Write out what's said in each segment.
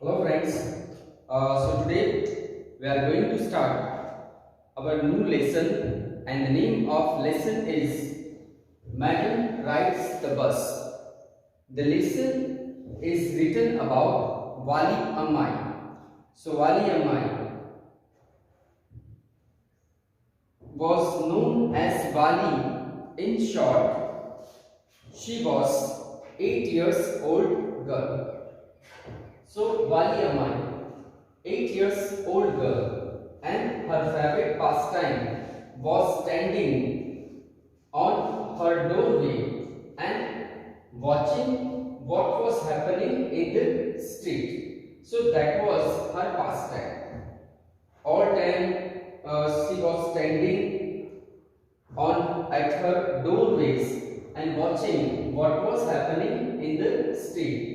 Hello friends, so today we are going to start our new lesson, and the name of lesson is Madam Rides the Bus. The lesson is written about Wali Ammai. So Wali Ammai was known as Wali in short. She was 8 years old girl. So Wali Ammai, 8 years old girl, and her favorite pastime was standing on her doorway and watching what was happening in the street. So that was her pastime. All time she was standing on at her doorways and watching what was happening in the street,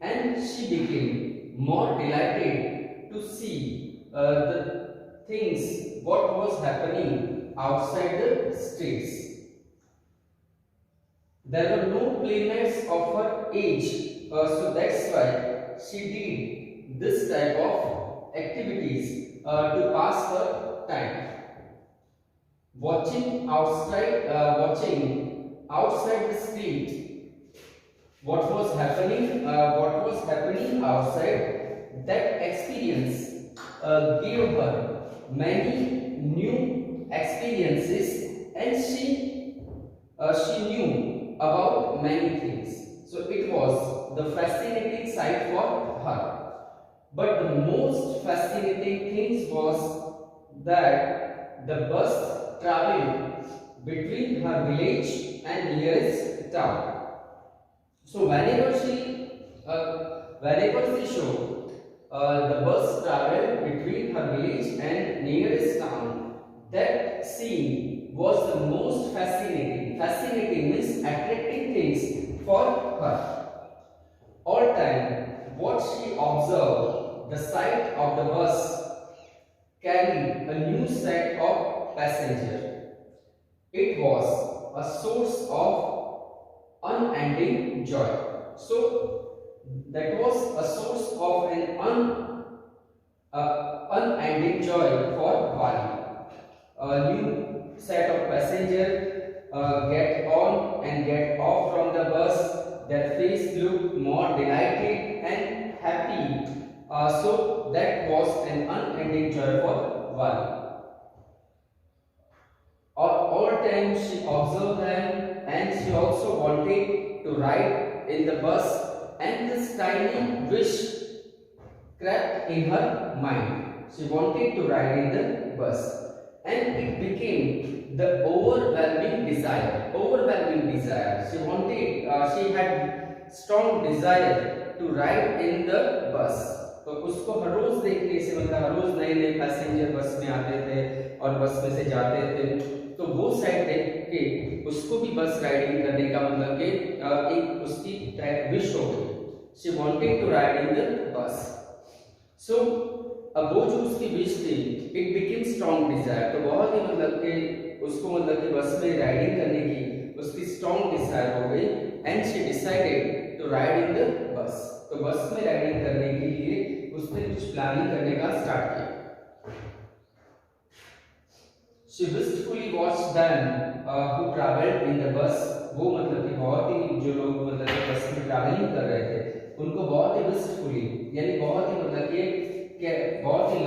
and she became more delighted to see the things what was happening outside the streets. There were no playmates of her age, so that's why she did this type of activities to pass her time. Watching outside the street what was happening outside, that experience gave her many new experiences, and she knew about many things. So it was the fascinating side for her. But the most fascinating thing was that the bus traveled between her village and nearest town. So whenever she showed the bus traveled between her village and nearest town, that scene was the most fascinating. Fascinating means attracting things for her. All time, what she observed, the sight of the bus carried a new set of passengers. It was a source of unending joy. So that was a source of an unending joy for Wali. A new set of passengers get on and get off from the bus. Their face looked more delighted and happy. So that was an unending joy for Wali. All time she observed them, and she also wanted to ride in the bus, and this tiny wish crept in her mind. She wanted to ride in the bus, and it became the overwhelming desire. She had strong desire to ride in the bus. तो उसको हर रोज देखने से, मतलब हर रोज नए नए passenger बस में आते थे और बस में से जाते थे, तो वो साइड देख के उसको भी बस राइडिंग करने का मतलब कि एक उसकी विश हो गई. She wanted to ride in the bus. So अब वो जो उसकी विश थी, इट बिकेम स्ट्रॉन्ग डिजायर. तो बहुत ही मतलब कि उसको मतलब कि बस में राइडिंग करने की उसकी स्ट्रॉन्ग डिजायर हो गई, and she decided to ride in the bus. तो बस में राइडिंग करने के लिए उसने कुछ प्लानिंग करने का स्टार्ट किया. She wistfully watched them who travelled in the bus. वो मतलब कि बहुत ही जो लोग मतलब कि बस में ट्रैवलिंग कर रहे थे, उनको बहुत ही wistfully यानी बहुत ही मतलब कि बहुत ही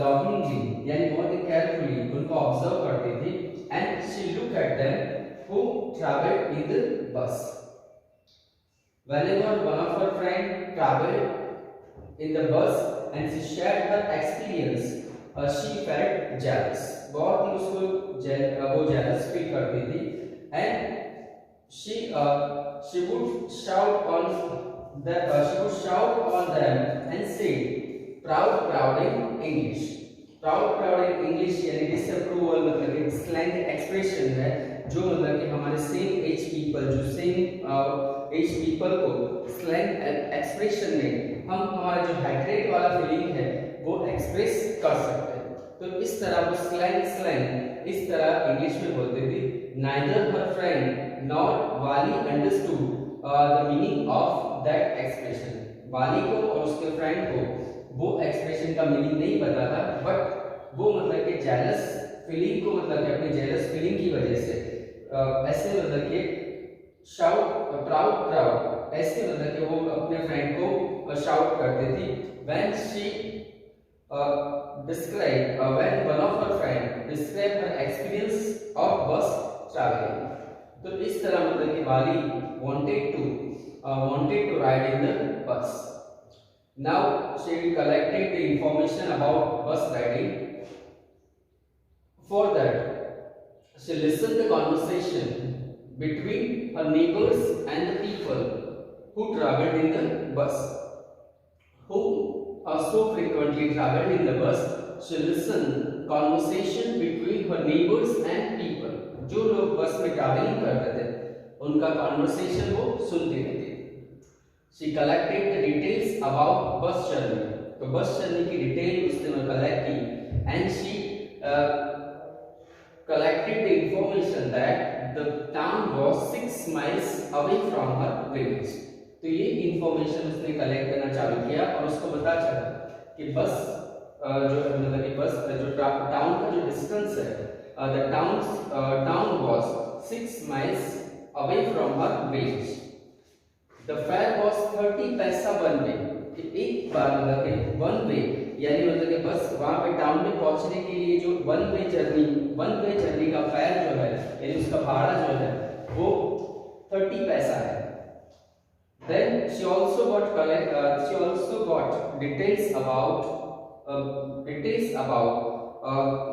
lovingly यानी बहुत ही carefully उनको ऑब्जर्व करती थी. And she looked at them who travelled in the bus. Whenever one of her friends travelled in the bus and she shared her experience, she felt jealous. बहुत ही उसको वो jealous feel करती थी, and she would shout on them and say proud in English. proud in English यानी disapproval, मतलब एक slang expression है जो मतलब कि हमारे same age people को slang expression में हम हमारा जो hatred वाला feeling है वो express कर सकते हैं. तो इस तरह वो slang इस तरह इंग्लिश में बोलते थे. Neither her friend nor Wali understood the meaning of that expression. वाली को और उसके फ्रेंड को वो एक्सप्रेशन का मीनिंग नहीं पता था, बट वो मतलब कि जेलस फीलिंग को मतलब कि अपनी जेलस फीलिंग की वजह से ऐसे मतलब कि शाउट प्राउड प्राउड ऐसे मतलब कि वो अपने फ्रेंड को शाउट करती थी when she when one of her friend described her experience of bus traveling. तो इस तरह मतलब कि वाली wanted to ride in the bus. Now she collected the information about bus riding. For that she listened the conversation between her neighbors and the people who traveled in the bus, who so frequently traveled in the bus. She listened conversation between her neighbors and people. जो लोग बस में travelling करते थे उनका conversation वो सुनती रहती थी. She collected the details about bus journey. तो बस जर्नी की डिटेल उसने कलेक्ट की and she collected the information that the town was 6 miles away from her village. तो ये इंफॉर्मेशन उसने कलेक्ट करना चालू किया और उसको पता चला कि बस जो मतलब कि बस जो टाउन का जो डिस्टेंस है, the town was 6 miles away from her village. The fare was 30 पैसा वन वे. एक बार मतलब कि वन वे यानी मतलब कि बस वहां पे टाउन में पहुंचने के लिए जो वन वे जर्नी का फेयर जो है यानी उसका भाड़ा जो है वो 30 पैसा है. Then she also got details about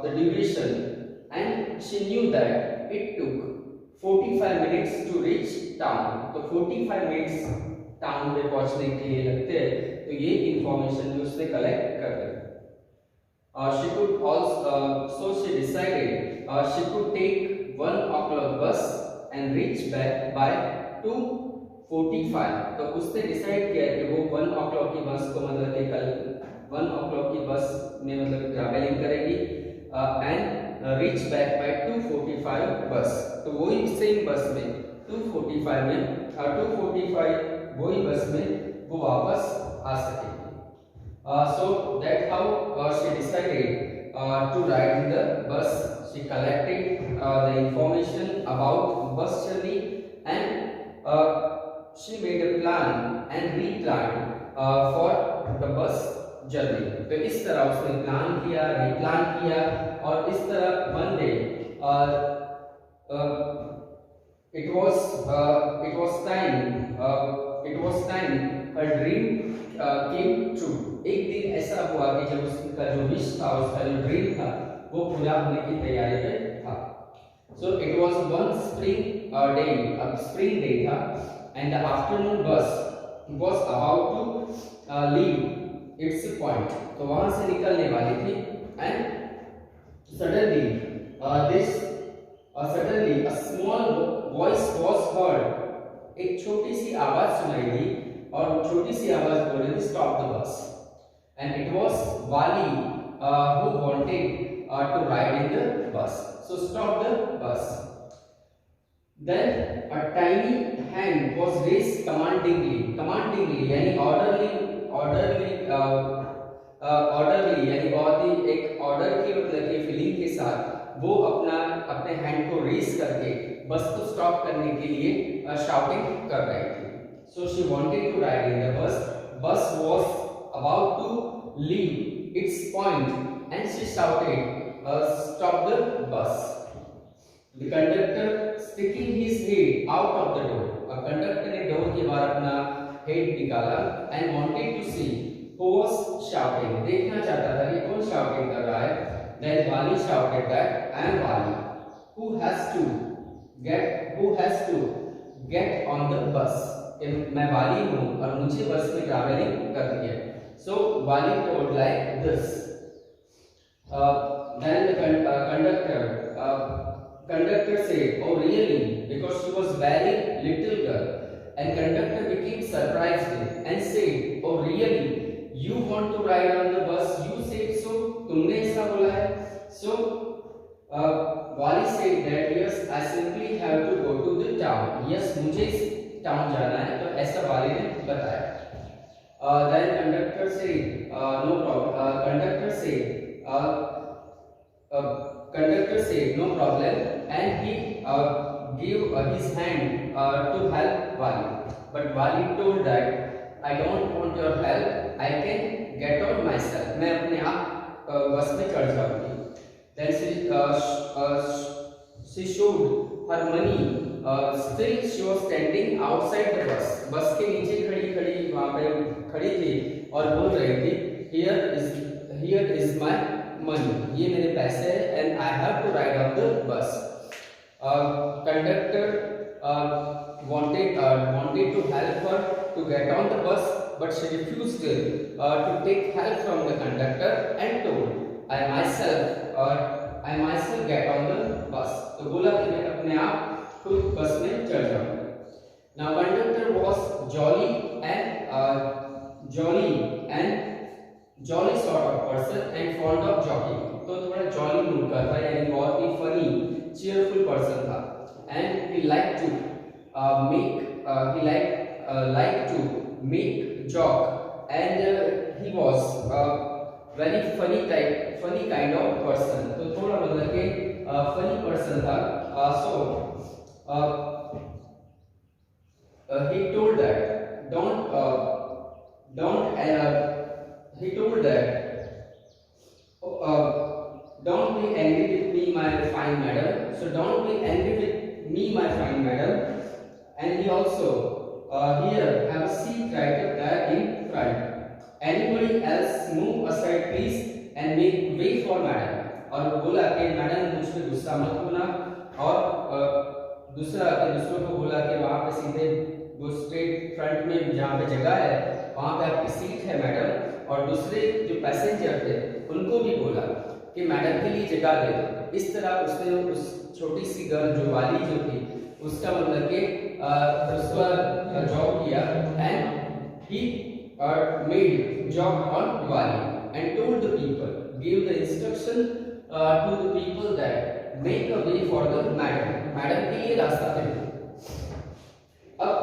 the duration, and she knew that it took 45 minutes to reach town. तो 45 minutes टाउन में पहुंचने के लिए लगते हैं. तो ये इंफॉर्मेशन जो उसने कलेक्ट कर ली. She could also so she decided she could take 1 o'clock bus and reach back by 2:45. तो उसने डिसाइड किया कि वो 1 o'clock की बस को मतलब कि कल 1 o'clock की बस में मतलब ट्रैवलिंग करेगी एंड रीच बैक बाय 2:45 बस. तो वही सेम बस में 2:45 में 2:45 वही बस में वो वापस आ सकेगी. So that's how she decided to ride in the bus. She collected the information about bus journey and she made a plan and replanned for the bus journey. तो इस तरह उसने प्लान किया, रिप्लान किया और इस तरह one day it was time her dream came true. एक दिन ऐसा हुआ कि जब उसका जो विश था, उसका जो ड्रीम था वो पूरा होने की तैयारी में था. So it was one spring day था and the afternoon bus was about to leave its point. तो वहां से निकलने वाली थी and suddenly a small voice was heard. एक छोटी सी आवाज सुनाई दी और छोटी सी आवाज बोल रही थी stop the bus. And it was Wali who wanted to ride in the bus. So stop the bus. Then a tiny hand was raised commandingly यानी orderly यानी बहुत ही एक ऑर्डर की मतलब की फीलिंग के साथ वो अपने हैंड को रेस करके बस को स्टॉप करने के लिए शाउटिंग कर रही थी. So she wanted to ride in the bus. Bus was about to leave its point and she shouted, "Stop the bus." The conductor sticking his head out of the door. Conductor ने door के बाहर अपना head निकाला and wanted to see who was shouting. देखना चाहता था कि कौन शाउटिंग कर रहा है. Then Wali shouted that I am Wali who has to get on the bus. मैं वाली हूँ और मुझे बस में ट्रैवलिंग करनी है. So Wali told like this. Then the conductor said, "Oh really?" Because she was very little girl. And conductor became surprised and said, "Oh really? You want to ride on the bus? You said so." तुमने ऐसा बोला है. So Wali said that yes, I simply have to go to the town. Yes, मुझे town जाना है. तो ऐसा वाली ने बताया. Then conductor said, no problem. Conductor said no problem, and he gave his hand to help Wali. But Wali told that I don't want your help. I can get on myself. मैं अपने आप बस में चढ़ जाऊंगी. Then she showed her money. Still she was standing outside the bus. बस के नीचे खड़ी वहाँ पे खड़ी थी और बोल रही थी here is my money. ये मेरे पैसे हैं and I have to ride on the bus. Conductor wanted to help her to get on the bus, but she refused to take help from the conductor and told I myself get on the bus. तो बोला कि मैं अपने आप खुद बस में चढ़ जाऊंगा. Now conductor was jolly sort of person and fond of joking. तो थोड़ा jolly मूड का था, यानी बहुत ही funny, cheerful person था. And he liked to make joke, and he was very funny kind of person. तो थोड़ा मतलब कि funny person था. He told that don't be angry with me, my fine madam. So don't be angry with me, my fine madam. And he also here have a seat right there in front. Anybody else move aside please and make way for madam. और बोला कि madam मुझ पे गुस्सा मत होना, और दूसरों को बोला कि वहाँ पे सीधे वो स्ट्रेट फ्रंट में जहाँ पे जगह है वहाँ पे आपकी सीट है मैडम. और दूसरे जो पैसेंजर थे उनको भी बोला कि मैडम के लिए जगह दे दो. इस तरह उसने उस छोटी सी गर्ल जो वाली जो थी उसका मतलब कि उस पर जॉब किया. And he made job on वाली and told the people, gave the instruction to the people that make a way for the madam के लिए रास्ता दे. अब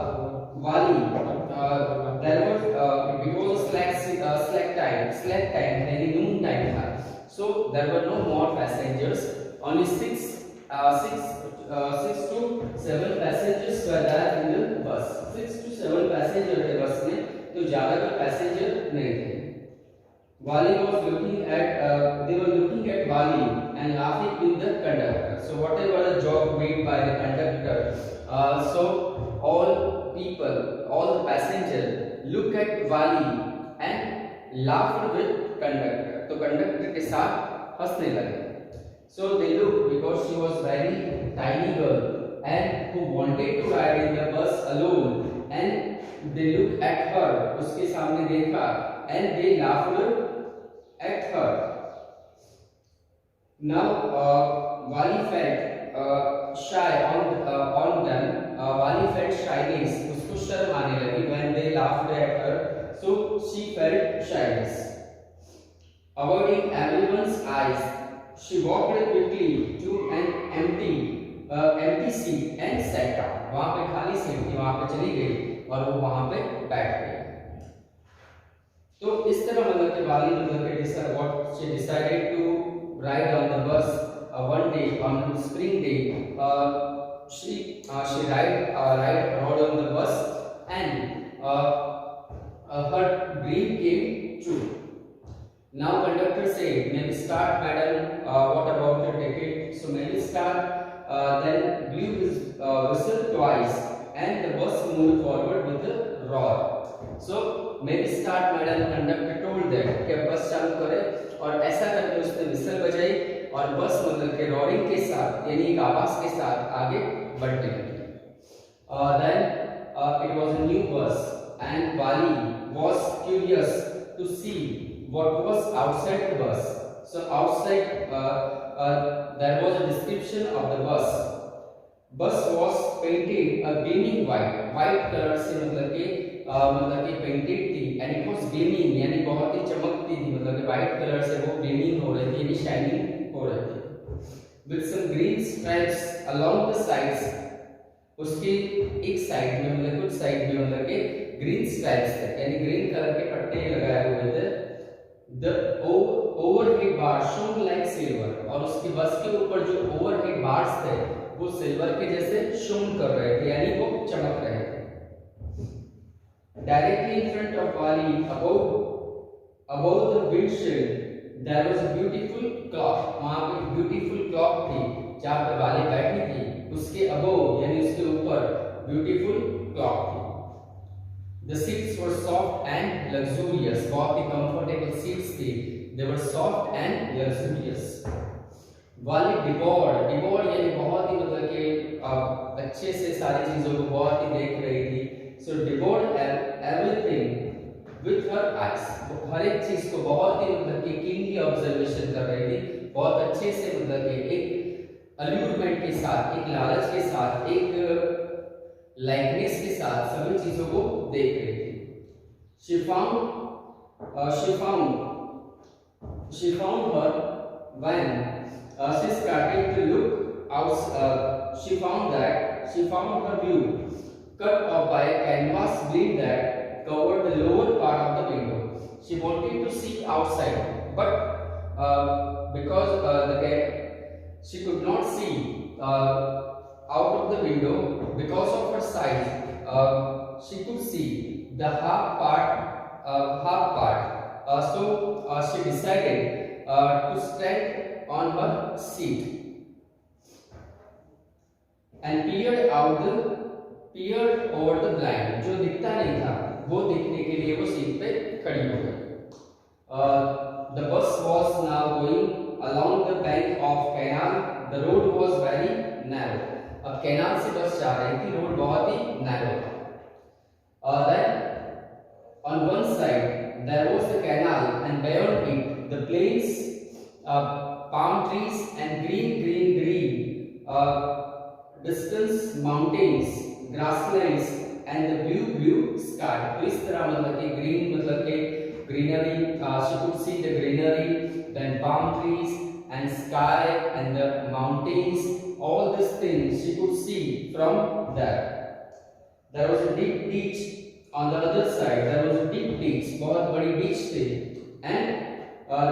वाली there was because slack time यानी noon time था, so there were no more passengers, only 6 to 7 passengers were there in the bus. 6 to 7 passengers थे बस में, तो ज्यादा कोई पैसेंजर नहीं थे. Wali was looking at they were looking at Wali and laughing with the conductor. So whatever the joke made by the conductor, so all the passengers look at Wali and laughed with conductor. तो conductor के साथ हंसने लगे. So they looked because she was very tiny girl and who wanted to ride in the bus alone, and they looked at her, उसके सामने देखा, and they laughed at her. Now Wali felt shy on them. Wali felt shyness. उसको शर्म आने लगी when they laughed at her. So she felt shyness. Avoiding everyone's eyes, she walked quickly to an empty seat and sat down. वहाँ पे खाली seat थी, वहाँ पे चली गई और वो वहाँ पे बैठ गई. तो इस तरह मतलब कि वाली मतलब कि what she decided to ride on the bus one day on spring day. She ride on the bus and her dream came true. Now conductor said, "May we start, madam? What about your ticket?" So may we start. Then blew his whistle twice, and the bus moved forward with a roar. So may we start, madam? Conductor told that कि अब बस चालू करें, और ऐसा करके उसने whistle बजाई और बस मतलब के रोरिंग के साथ यानी एक आवाज के साथ आगे बढ़ने लगी. Then it was a new bus and Wali was curious to see what was outside the bus. So outside there was a description of the bus. Bus was painted a gleaming white color से मतलब कि painted थी, and it was gleaming यानी बहुत ही चमकती थी, मतलब कि व्हाइट कलर से वो ग्लीमिंग हो रही थी यानी शाइनिंग हो रही थी. With some green stripes along the sides, उसके एक साइड में मतलब कुछ साइड में मतलब कि ग्रीन स्ट्राइप्स थे, यानी ग्रीन कलर के पट्टे लगाए हुए थे। The overhead bar shown like silver, और उसकी बस के ऊपर जो ओवरहेड बार्स थे वो सिल्वर के जैसे शोन कर रहे थे, यानी वो चमक रहे थे। डायरेक्टली इन फ्रंट ऑफ वाली above the windshield there was a beautiful clock, वहां पे ब्यूटीफुल क्लॉक थी जहां पे वाली बैठी थी, उसके above यानी उसके ऊपर ब्यूटीफुल क्लॉक थी। The seats were soft and luxurious, बहुत ही कंफर्टेबल सीट्स थी, they were soft and luxurious। वाली डिवोर्ड यानी बहुत ही मतलब कि अच्छे से सारी चीजों को बहुत ही देख रही थी। So devoured everything with her eyes, हर एक चीज को बहुत ही मतलब कि कीनली ऑब्जर्वेशन कर रही थी, बहुत अच्छे से मतलब कि एक अल्यूरमेंट के साथ, एक लालच के साथ, एक लाइकनेस के साथ सभी चीजों को देख रही थी। She found her when she started to look out. She found her view cut off by a canvas blind that covered the lower part of the window. She wanted to see outside, but because she could not see out of the window because of her size, she could see the half part. So she decided to stand on her seat and peered over the blind. जो दिखता नहीं था वो देखने के लिए वो seat पे खड़ी हो गई। The bus was now going along the bank of canal. The road was very narrow. अब कैनाल से बस जा रही थी, रोड बहुत ही नैरो था। Then on one side there was the canal and beyond it the plains, palm trees and green distance mountains, grasslands and the blue sky। तो इस तरह मतलब कि ग्रीन मतलब कि greenery, she could see the greenery, then palm trees and sky and the mountains, all these things she could see from there. There was a deep ditch on the other side, there was a deep ditch, बहुत बड़ी ditch थी, and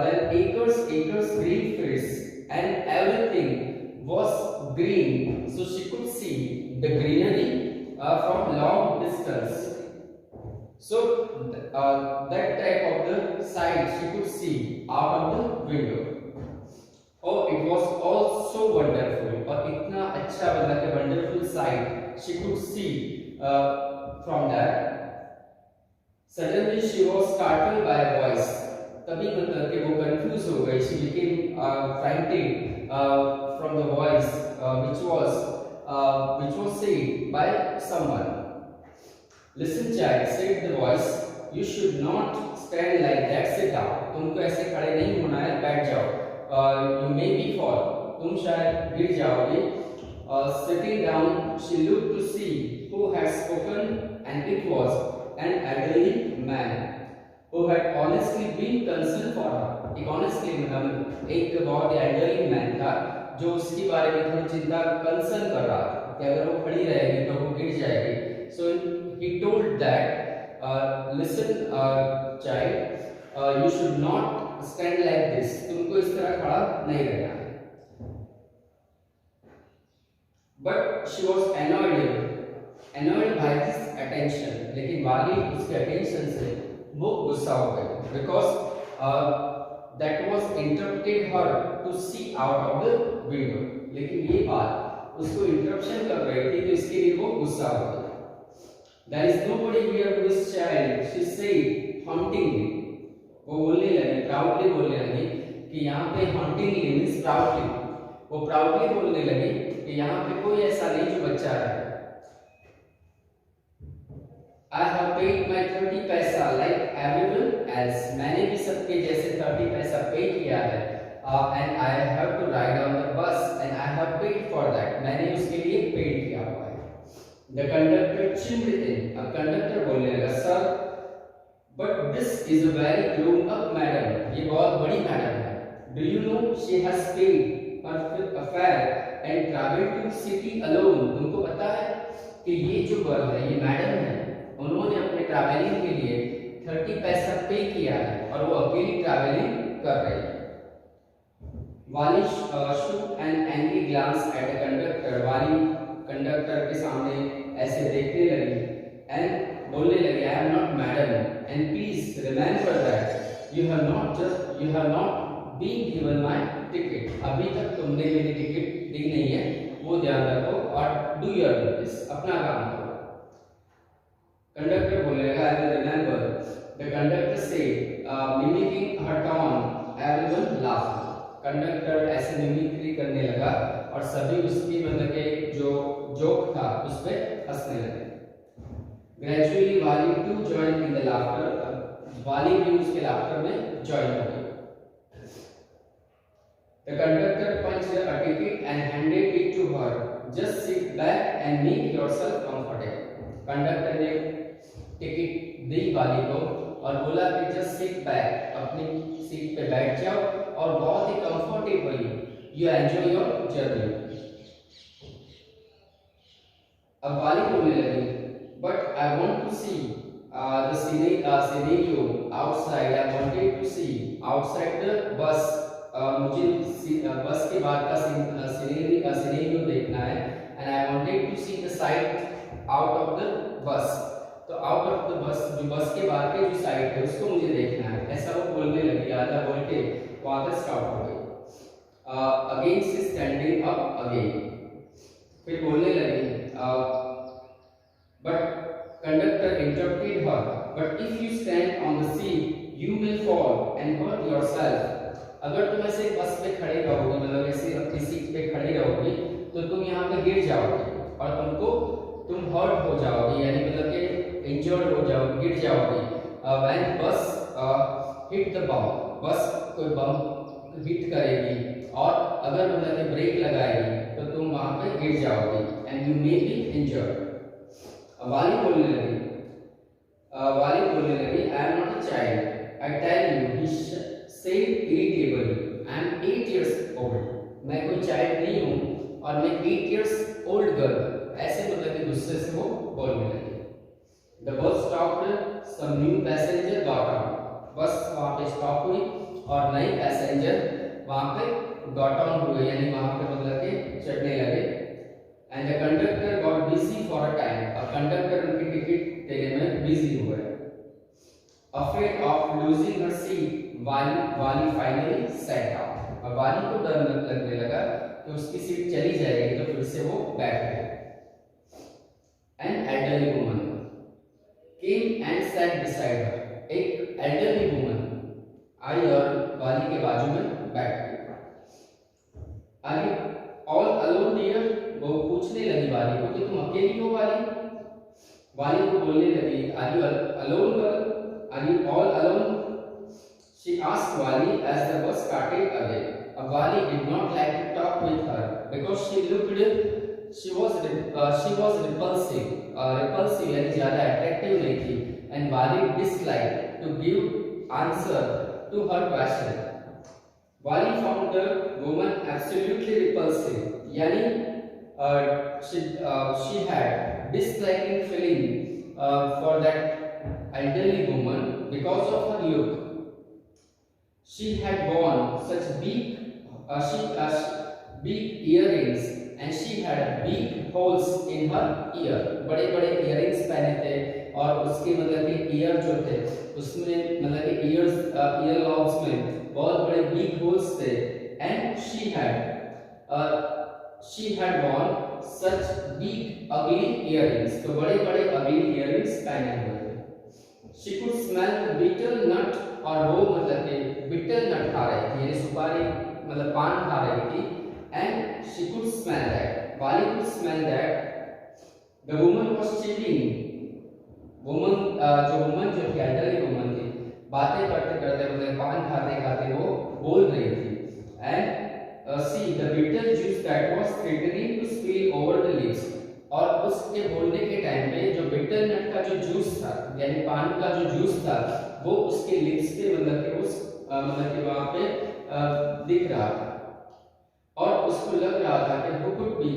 then acres green fields and everything was green, so she could see the greenery from long distance. So that type of the sight she could see out of the window. Oh, it was all so wonderful, और इतना अच्छा मतलब कि wonderful sight she could see from that. Suddenly she was startled by a voice. तभी मतलब कि वो confused हो गई, she became frantic from the voice which was said by someone. Listen child, said the voice, you should not stand like that, sit down. तुमको ऐसे खड़े नहीं होना है, बैठ जाओ। You may be fall, तुम शायद गिर जाओगे। Sitting down, she looked to see who had spoken, and it was an elderly man who had honestly been concerned for her. एक honestly मतलब एक बहुत ही elderly man था जो उसके बारे में थोड़ी चिंता कंसर्न कर रहा था कि अगर वो खड़ी रहेगी तो वो गिर जाएगी। So he told that listen child, you should not stand like this, तुमको इस तरह खड़ा नहीं रहना है। But she was annoyed by his attention, लेकिन वाली उसके attention से वो गुस्सा हो गई, because that was interrupted her to see out of the window। लेकिन ये बात उसको इंटरप्शन कर रही थी तो इसके लिए वो गुस्सा हो गई। There is nobody here who is child, she said hauntingly। वो बोलने लगी, प्राउडली बोलने लगी कि यहाँ पे hauntingly means proudly, वो प्राउडली बोलने लगी कि यहाँ पे कोई ऐसा नहीं जो बच्चा है। I have paid my 30 पैसा like everyone else, मैंने भी सबके जैसे 30 पैसा पे किया है। And I have to ride on the bus and I have paid for that, मैंने उसके लिए पेड किया हुआ है। The conductor chimed in, अब कंडक्टर बोलने लगा, sir, but this is a very grown up madam, ये बहुत बड़ी मैडम है। Do you know she has paid her fare and traveled to city alone? तुमको पता है कि ये जो गर्ल है, ये मैडम है, उन्होंने अपने ट्रैवलिंग के लिए 30 पैसा पे किया है और वो अकेली ट्रैवलिंग कर रही है। वाली shoot an angry glance at the conductor. वाली कंडक्टर के सामने ऐसे देखने लगी एंड बोलने लगी, I am not madam and please remember that you have not been given my ticket. अभी तक तुमने मेरी टिकट दी नहीं है, वो ध्यान रखो और do your business, अपना काम करो। कंडक्टर बोलने लगा, I will remember. The conductor said, mimicking her tone, everyone laughed. Conductor ऐसे मिमिक्री करने लगा और सभी उसकी मतलब के जो जोक था उस पे हंसने लगे। Gradually Valli to join in the laughter, Valli भी उसके लाफ्टर में जॉइन हो गई। The conductor punched a ticket and handed it to her. Just sit back and make yourself comfortable. Conductor ने टिकट दी वाली को और बोला कि जस्ट सिट बैक, अपनी सीट पे बैठ जाओ और बहुत ही comfortably you enjoy your journey. अब वाली बोलने लगी, but I want to see the scenario outside, I wanted to see outside the bus, मुझे बस के बाद का सिनेरियो देखना है and I wanted to see the side out of the bus. तो आउट ऑफ द बस, जो बस के बाहर के जो साइड है उसको मुझे देखना है, ऐसा वो बोलने लगी। आधा बोल के वहां पे स्टॉप हो गई। Again she standing up again, फिर बोलने लगी, but conductor interrupted her, but if you stand on the seat you will fall and hurt yourself. अगर तुम ऐसे बस पे खड़े रहोगे, मतलब ऐसे अपनी सीट पे खड़े रहोगे तो तुम यहाँ पे गिर जाओगे और तुम हर्ट हो जाओगे, यानी मतलब कि इंजर्ड हो जाओगे, गिर जाओगे। व्हेन बस हिट द बम, बस कोई बम हिट करेगी और अगर मतलब कि ब्रेक लगाएगी तो तुम वहां पे गिर जाओगे and you may be injured. वाली बोलने लगी, I am not a child, I tell you, he said irritably, I am 8 years old. मैं कोई चाइल्ड नहीं हूँ और मैं 8 इयर्स ओल्ड गर्ल, ऐसे मतलब कि गुस्से से वो बोलने लगी। The bus stopped, some new passenger got on. बस वहाँ पे स्टॉप हुई और नए पैसेंजर वहाँ पे got on हुए, यानी वहाँ पे मतलब कि चढ़ने लगे। And the conductor got busy for a time. अब कंडक्टर उनकी टिकट देने में बिजी हुए। Afraid of losing her seat, वाली finally sat down. अब वाली को डर लगने लगा कि उसकी सीट चली जाएगी तो फिर से वो बैठ गई। An elderly woman came and sat beside her. एक elderly woman आई और वाली के बाजू में बैठ गई। Are you all alone dear? वो पूछने लगी वाली को कि तुम अकेली हो वाली? वाली को बोलने लगी, Are you alone girl? Are you all alone? She asked Wali as the bus started again. Wali did not like to talk with her because she was repulsive. Repulsive यानी ज़्यादा attractive नहीं थी, and Wali disliked to give answer to her question. Wali found the woman absolutely repulsive, यानी she had disliking feeling for that elderly woman because of her look. She had worn such big earrings and she had big holes in her ear. बड़े बड़े earrings पहने थे और उसके मतलब कि ear जो थे उसमें मतलब कि ear lobes में बहुत बड़े big holes थे। And she had worn such big ugly earrings. तो बड़े बड़े ugly earrings पहने हुए थे। She could smell the betel nut, और वो मतलब कि betel nut खा रही थी, यानी सुपारी मतलब पान खा रही थी। And she could smell that. Wali could smell that the woman was chewing. जो woman जो थी elderly woman थी, बातें करते करते मतलब पान खाते खाते वो बोल रही थी। And see the bitter juice that was threatening to spill over the lips. और उसके बोलने के टाइम पे जो बिटर नट का जो जूस था, यानी पान का जो जूस था, वो उसके लिप्स पे मतलब कि उस मतलब कि वहां पे दिख रहा था और उसको लग रहा था कि who could be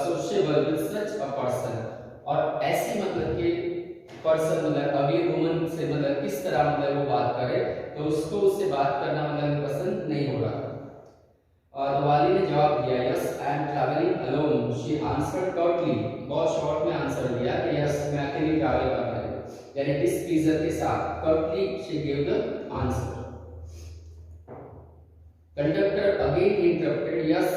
sociable with such a person, और ऐसी मतलब कि पर्सन मतलब अगली वुमन से मतलब किस तरह मतलब वो बात करे, तो उसको उससे बात करना मतलब पसंद नहीं हो रहा। और वाली ने जवाब दिया yes I am travelling alone. She answered shortly, बहुत शॉर्ट में आंसर दिया कि यस मैं अकेली ट्रैवल कर रही हूँ, यानी डिसप्लीजर के साथ। Shortly she give the answer. Conductor again interrupted yes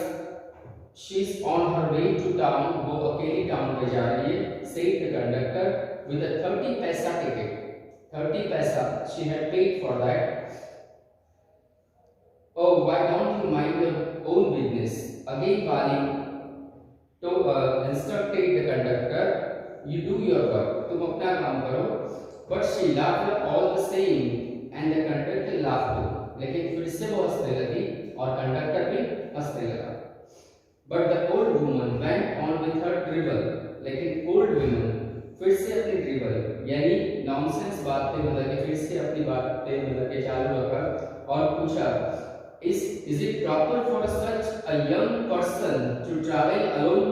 she is on her way to town. वो अकेली टाउन पे जा रही है। Said the conductor with a 30 paisa ticket, 30 paisa she had paid for that. Oh, why don't you mind your own business? Again Wali to instructed the conductor, you do your work, तुम अपना काम करो। But she laughed all the same and the conductor laughed too. लेकिन फिर से वो हंसने लगी और कंडक्टर भी हंसने लगा। But the old woman went on with her dribble, लेकिन old woman फिर से अपनी ड्रिबल यानी नॉनसेंस बातें मतलब कि फिर से अपनी बातें मतलब कि चालू रखा और पूछा is it proper for such a young person to travel alone?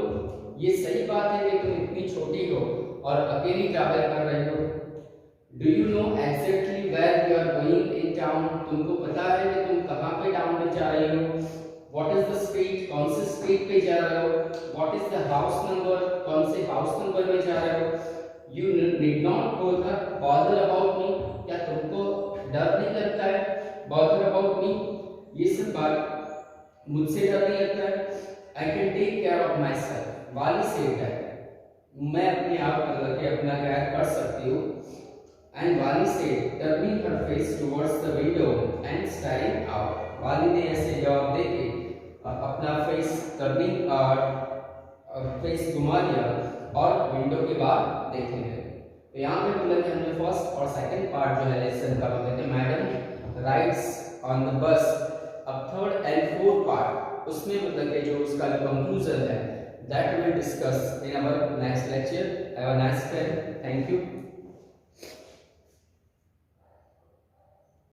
ये सही बात है कि तुम इतनी छोटी हो और अकेली ट्रैवल कर रही हो। Do you know exactly where you are going in town? तुमको पता है कि तुम कहां पे टाउन में जा रही हो? What is the street? कौन से स्ट्रीट पे जा रहे हो? What is the house number? कौन से हाउस नंबर में जा रहे हो? You need not bother about me. क्या तुमको डर नहीं लगता है? Bother about me, ये सब बात मुझसे डर नहीं लगता है। I can take care of myself. वाली से है मैं अपने आप मतलब कि अपना केयर कर सकती हूँ। And वाली से turning her face towards the window and staring out. वाली ने ऐसे जवाब देके अपना फेस टर्निंग फेस घुमा दिया और विंडो के बाहर देखने लगे। तो यहाँ पे मतलब कि हमने फर्स्ट और सेकंड पार्ट जो है लेसन का मतलब कि madam rides on the bus. अब थर्ड एंड फोर्थ पार्ट उसमें मतलब कि जो उसका जो कंक्लूजन है that will discuss in our next lecture. Have a nice day, thank you.